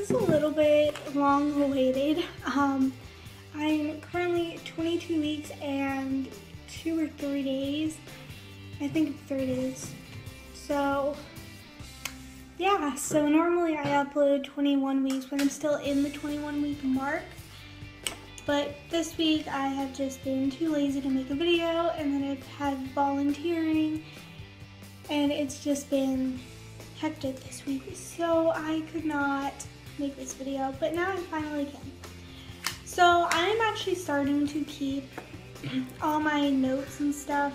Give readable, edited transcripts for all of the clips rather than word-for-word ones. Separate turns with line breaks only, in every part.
is a little bit long awaited. I'm currently 22 weeks and 2 or 3 days. I think it's 3 days. So yeah, so normally I upload 21 weeks when I'm still in the 21 week mark. But this week I have just been too lazy to make a video, and then I've had volunteering, and it's just been hectic this week, so I could not make this video, but now I finally can. So I'm actually starting to keep all my notes and stuff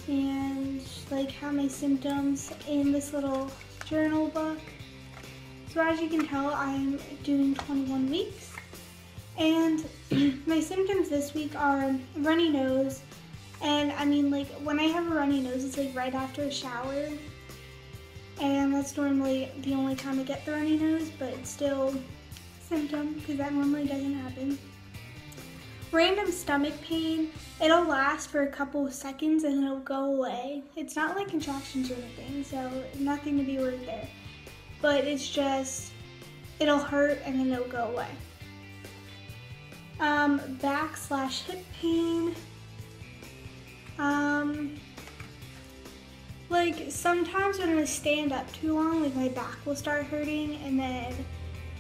and like have my symptoms in this little journal book. So as you can tell, I'm doing 21 weeks, and my symptoms this week are runny nose. And I mean, like, when I have a runny nose, it's like right after a shower. And that's normally the only time I get the runny nose, but it's still a symptom because that normally doesn't happen. Random stomach pain, it'll last for a couple of seconds and it'll go away. It's not like contractions or anything, so nothing to be worried there. But it's just, it'll hurt and then it'll go away. Back/hip pain. Like sometimes when I stand up too long, like my back will start hurting, and then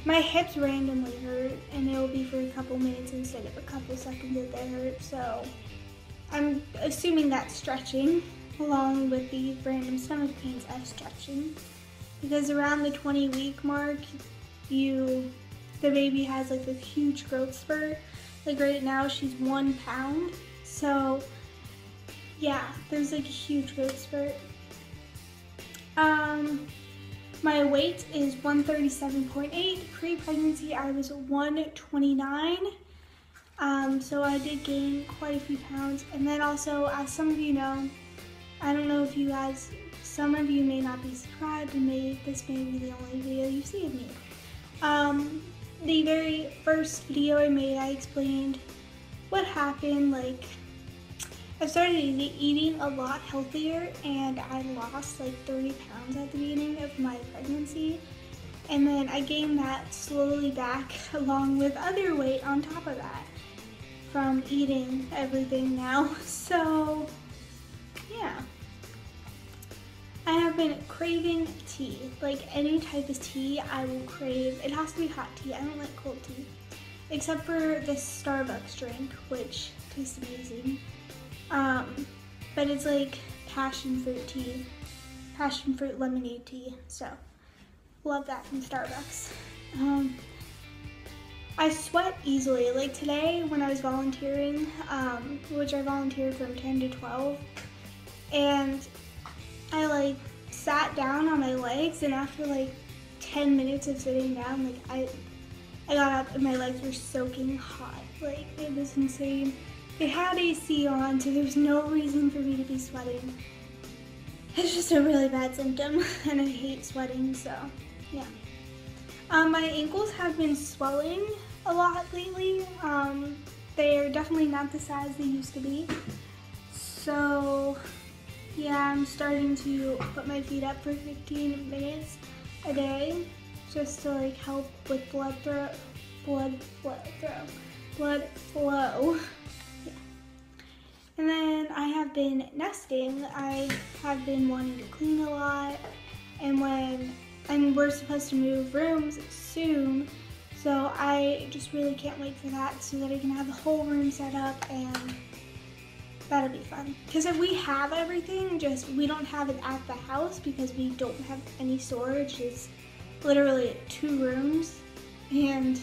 my hips randomly hurt, and it will be for a couple minutes instead of a couple seconds that they hurt. So I'm assuming that's stretching, along with the random stomach pains as stretching, because around the 20-week mark, the baby has like this huge growth spurt. Like right now, she's 1 pound, so yeah, there's like a huge growth spurt. My weight is 137.8. Pre-pregnancy, I was 129. So I did gain quite a few pounds. And then also, as some of you know, I don't know if you guys, some of you may not be subscribed, and this may be the only video you see of me. The very first video I made, I explained what happened. Like, I started eating a lot healthier, and I lost like 30 pounds at the beginning of my pregnancy. And then I gained that slowly back along with other weight on top of that from eating everything now. So yeah. I have been craving tea. Like any type of tea I will crave. It has to be hot tea. I don't like cold tea. Except for this Starbucks drink, which tastes amazing. But it's like passion fruit tea, passion fruit lemonade tea, so love that from Starbucks. I sweat easily. Like today when I was volunteering, which I volunteered from 10 to 12, and I like sat down on my legs, and after like 10 minutes of sitting down, like I got up and my legs were soaking hot. Like it was insane. It had AC on, so there was no reason for me to be sweating. It's just a really bad symptom, and I hate sweating, so yeah. My ankles have been swelling a lot lately. They are definitely not the size they used to be. So yeah, I'm starting to put my feet up for 15 minutes a day, just to like help with blood flow. And then I have been nesting. I have been wanting to clean a lot, and we're supposed to move rooms soon, so I just really can't wait for that so that I can have the whole room set up, and that'll be fun. Because if we have everything, we don't have it at the house because we don't have any storage. It's literally 2 rooms, and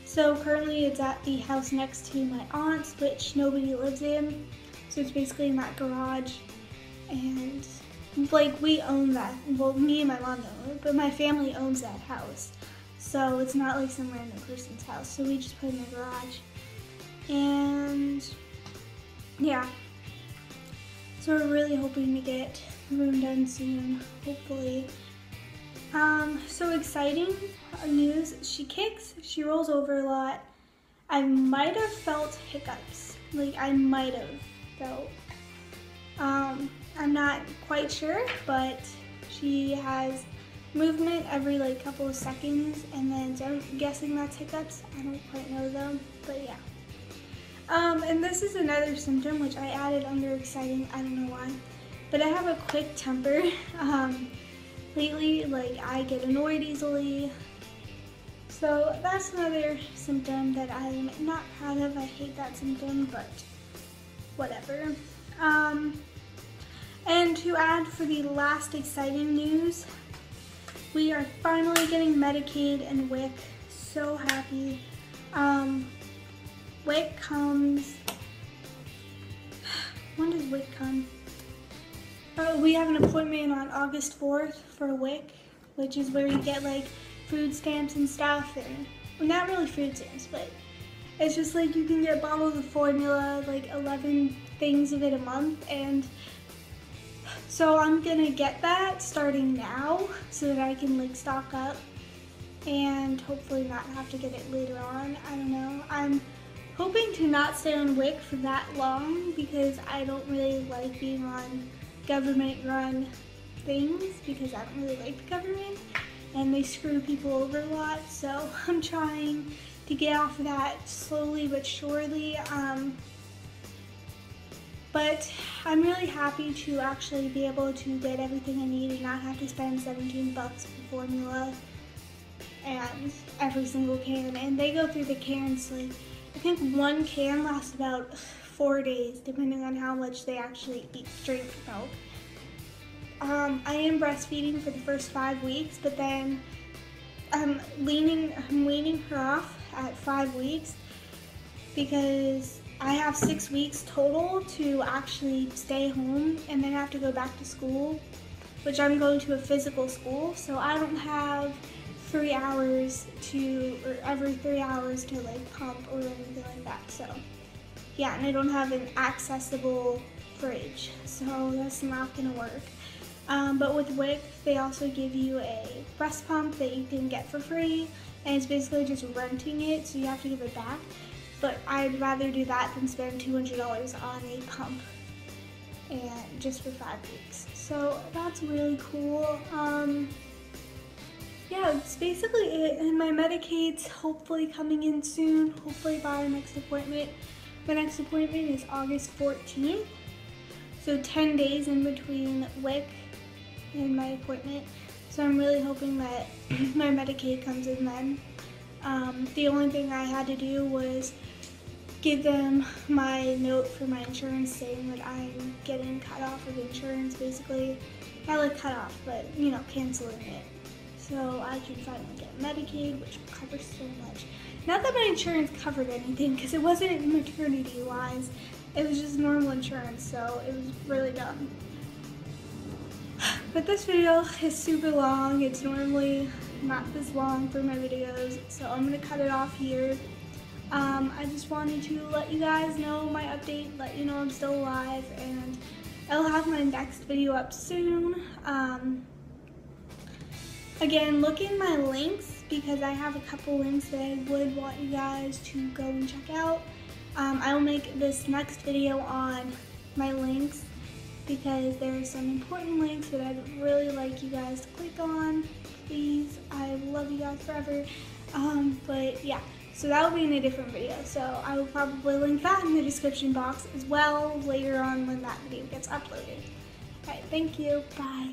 so currently it's at the house next to my aunt's, which nobody lives in. So it's basically in that garage, and like we own that. Well, me and my mom own it, but my family owns that house. So it's not like some random person's house. So we just put it in the garage. And yeah. So we're really hoping to get the room done soon, hopefully. So exciting news. She kicks, she rolls over a lot. I might have felt hiccups. Like I might have felt. I'm not quite sure, but she has movement every like couple of seconds, and then so I'm guessing that's hiccups. I don't quite know though, but yeah. And this is another symptom which I added under exciting, I don't know why, but I have a quick temper. Lately, like, I get annoyed easily, so that's another symptom that I'm not proud of. I hate that symptom, but whatever. And to add for the last exciting news, we are finally getting Medicaid and WIC. So happy. WIC comes, when does WIC come? We have an appointment on August 4th for WIC, which is where you get like food stamps and stuff, and well, not really food stamps, but it's just like you can get bottles of formula, like 11 things of it a month, and so I'm gonna get that starting now so that I can like stock up and hopefully not have to get it later on. I don't know. I'm hoping to not stay on WIC for that long because I don't really like being on government-run things because I don't really like the government and they screw people over a lot. So I'm trying to get off of that slowly but surely. But I'm really happy to actually be able to get everything I need and not have to spend 17 bucks for formula and every single can. And they go through the cans, like, I think one can lasts about 4 days, depending on how much they actually drink milk. I am breastfeeding for the first 5 weeks, but then I'm weaning her off at 5 weeks because I have 6 weeks total to actually stay home and then have to go back to school, which I'm going to a physical school, so I don't have 3 hours or every 3 hours to like pump or anything like that. So yeah, and I don't have an accessible fridge, so that's not gonna work. But with WIC, they also give you a breast pump that you can get for free, and it's basically just renting it, so you have to give it back. But I'd rather do that than spend $200 on a pump and just for 5 weeks. So that's really cool. Yeah, that's basically it. And my Medicaid's hopefully coming in soon, hopefully by our next appointment. My next appointment is August 14th. So 10 days in between WIC and my appointment. So I'm really hoping that my Medicaid comes in then. The only thing I had to do was give them my note for my insurance saying that I'm getting cut off of insurance, basically. Not like cut off, but you know, canceling it. So I can finally get Medicaid, which will cover so much. Not that my insurance covered anything, because it wasn't maternity-wise. It was just normal insurance, so it was really dumb. But this video is super long. It's normally not this long for my videos, so I'm gonna cut it off here. I just wanted to let you guys know my update, let you know I'm still alive, and I'll have my next video up soon. Again, look in my links because I have a couple links that I would want you guys to go and check out. I'll make this next video on my links because there are some important links that I'd really like you guys to click on. Please, I love you guys forever. But yeah, so that will be in a different video. So I will probably link that in the description box as well later on when that video gets uploaded. Alright, thank you. Bye.